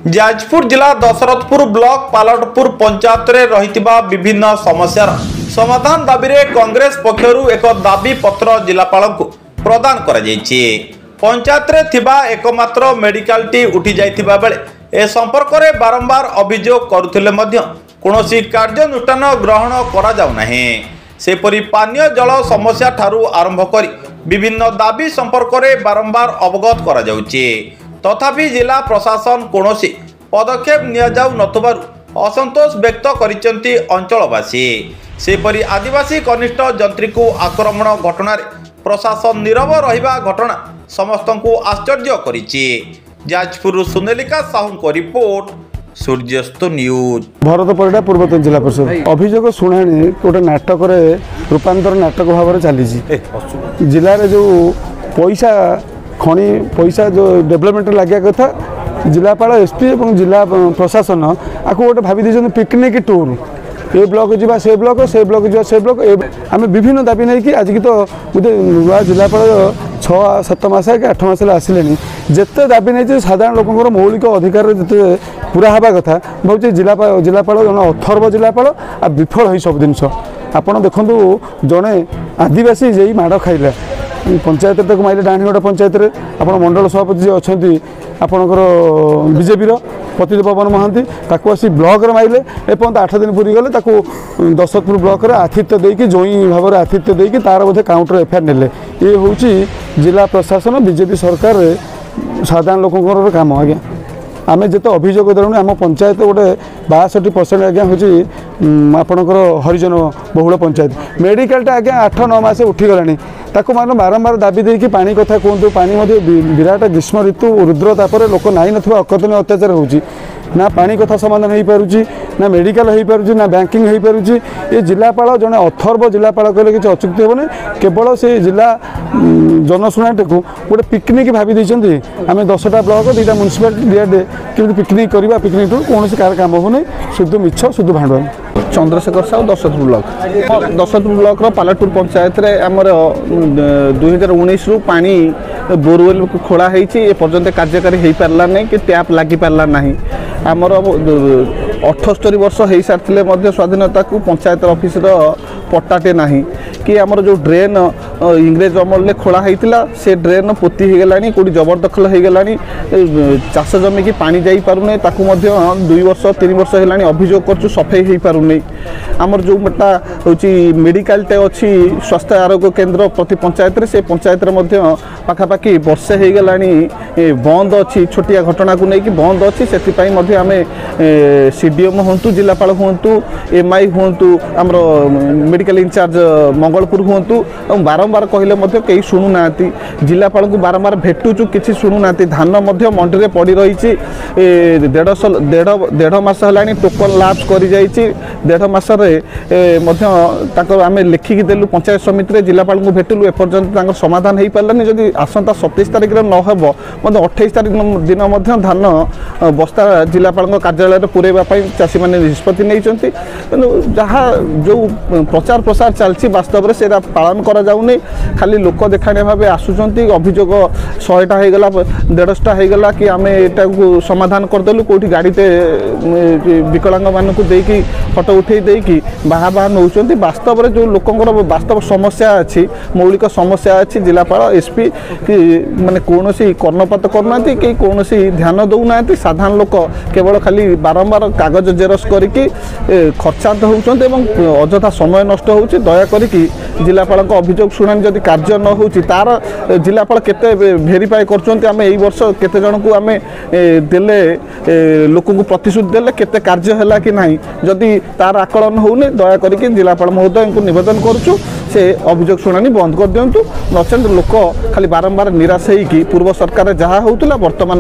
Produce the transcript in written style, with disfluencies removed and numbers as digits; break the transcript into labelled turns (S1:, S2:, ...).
S1: जाजपुर जिला दशरथपुर ब्लॉक पालटपुर पंचायत रे रहितिबा विभिन्न समस्यार समाधान दाबी रे कांग्रेस पक्षरु एक दाबी पत्र जिलापाल को प्रदान करा जायछि। पंचायत रे थिबा एकमात्र मेडिकल टी उठी जायतिबा बेले ए संपर्क रे बारंबार अभियोग करुथिले मध्य कोनोसी कार्यानुष्ठान ग्रहण करा जाउ नाही। सेपरि पानीय जल समस्या ठारू आरंभ करी विभिन्न दाबी संपर्क रे बारंबार अवगत करा जाउछि। तथापि जिला प्रशासन कोनोसी पदक्षेप निया जाउ नथबारु असंतोष व्यक्त करिसेंती अंचलवासी। सेपरि आदिवासी कनिष्ठ जंत्री को आक्रमण घटना रे प्रशासन नीरव रहिबा घटना समस्तंकु आश्चर्य करिछि। जाजपुर सुनेलिका साहू को रिपोर्ट, सूर्यास्त न्यूज।
S2: भरत परिडा पूर्वतन जिला परिषद अभियोग शुणाणी गोटे नाटक रूपांतर नाटक भाव चली जिले में जो पैसा खणी पैसा जो डेवलपमेंट लगे कथा जिलापाल एसपी और जिला प्रशासन आपको गोटे भावी दे पिकनिक टूर ए ब्लॉक जा से ब्लॉक से ब्लॉक जा से ब्लॉक आम विभिन्न दाबी नहीं कि आज की तो बोधे नुआ जिलापाल 6-7 मास कि 8 मास आसिले जिते दाबी नहीं साधारण लोक मौलिक अधिकार जिते पूरा हवा कथा भाई जिलापाल जन अथर्व जिलापाल आ विफल हो सब जिन आपड़ देखु जड़े आदिवासी जे माड़ खाइला पंचायत तक माइले डाणीगढ़ पंचायत रे आप मंडल सभापति जी अच्छा आपणकर बीजेपी पतिदेव पवन महांती ताकू आसी ब्लॉक रे माइले एपर्यंत 8 दिन पूरी गले ताकू दशरथपुर ब्लॉक रे आतिथ्य देकी जोई भाव में आतिथ्य देकी तार बोधे काउंटर एफआईआर नेले। ये हूँ जिला प्रशासन बीजेपी सरकार रे साधारण लोक काम आज्ञा आम जिते अभियोग देलु आम पंचायत गोटे 62% आज्ञा हूँ आपणकर हरिजन बहुल पंचायत मेडिकलटा आज्ञा 8-9 मास उठीगला ताको मान बारंबार दाबी देकी पानी कथा कहतु पानी विराट ग्रीष्म ऋतु रुद्रतापर लोक नाई नथिबा अकथनीय अत्याचार होउची ना पानी कथा समाधान हो पारुची ना मेडिकल हो पारुची ना बैंकिंग हो पारुची। ये जिलापाल जड़े अथर्व जिलापाल कहले किसी अचुक्ति हेबनी केवल से जिला जनशुणाणी को गोटे पिकनिक भावी देइछन्ती आमे 10टा ब्लॉक 2टा म्युनिसिपालिटी दियाडे कि पिकनिक करवा पिकनिक टूर कौन कार काम होनी शुद्ध मिछ शुद्ध भांडवा।
S3: चंद्रशेखर साहू दशरथपुर ब्लॉक पालटपुर पंचायत रे आमर 2019 रु पानी बोरवेल खोला होती एपर्यंत कार्यकारी हो पारा नहीं कि टैप लगी पारा नहीं। आमर 78 वर्ष हो सारी स्वाधीनता को पंचायत ऑफिस पट्टाटे नहीं कि आमर जो ड्रेन इंग्रेज अमल खोला होता से ड्रेन पोती हो गलानी कोड़ी जबरदखल हो गलानी चाष जमी की पानी जाई पारुने ताकू 2 वर्ष 3 वर्ष है अभियोग कर सफाई हो पारुनी। आमर जो मोटा हूँ मेडिकलटे अच्छी स्वास्थ्य आरोग्य केन्द्र प्रति पंचायत से पंचायत पाखापाखि वर्षे हो गलानी बंद अच्छी छोटिया घटना को लेकिन बंद अच्छी से आम सीडीएम हूँ जिलापाल हूँ एमआई हूँ आमर मेडिकल इंचार्ज मंगलपुर हूँ बारंबार कहले कहीं शुणुना जिलापाल को बारंबार भेटुचु किसी शुणुना धान मंडी में पड़ रही 1.5 मास है टोकन लाप्स कर 1.5 मास आम लिखिकी देलु पंचायत समिति में जिलापाल को भेटलु एपर्यंत समाधान हो पारानी जदि आसंता 27 तारिख नहब 28 तारिख दिन धान बस्ता जिलापाल कार्यालय पुरेवाई चाषी मैंने निष्पत्ति नहीं जहाँ जो प्रचार प्रसार चलती वास्तव में से पालन करा जाउनी खाली लोक देखाणिया भाव आसुंच अभियोग 100टा होगला 150टा होगला कि आम यहाँ समाधान करदेलु कौटी गाड़ीते विकलांग मानक देकी फटो उठे देकी बाहा बाहा नौ वास्तव में जो लोकंर वास्तव समस्या अच्छी मौलिक समस्या अच्छी जिलापाल एसपी कि माने कौन कर्णपात करना कि कौन ध्यान दौना साधारण लोक केवल खाली बारंबार कागज जेरक्स करके खर्चांत होउछन्ते अଯଥା समय नष्ट होउछि। दयाकोरी जिलापाल अभियोग शुणाणी जदि कार्य न होउछि तार जिलापाल केते भेरीफाई करछन्ते आमे एई वर्ष केते जन को आमे देले लोक को प्रतिश्रुति देले केते कार्य हैला कि नाही जदि तार आकलन होउने दयाकोरी जिलापाल महोदय को निवेदन करूछु से अभियोग शुणाणी बंद कर दियंतु नचेत लोक खाली बारंबार निराश होइकी पूर्व सरकार जहाँ होउतला वर्तमान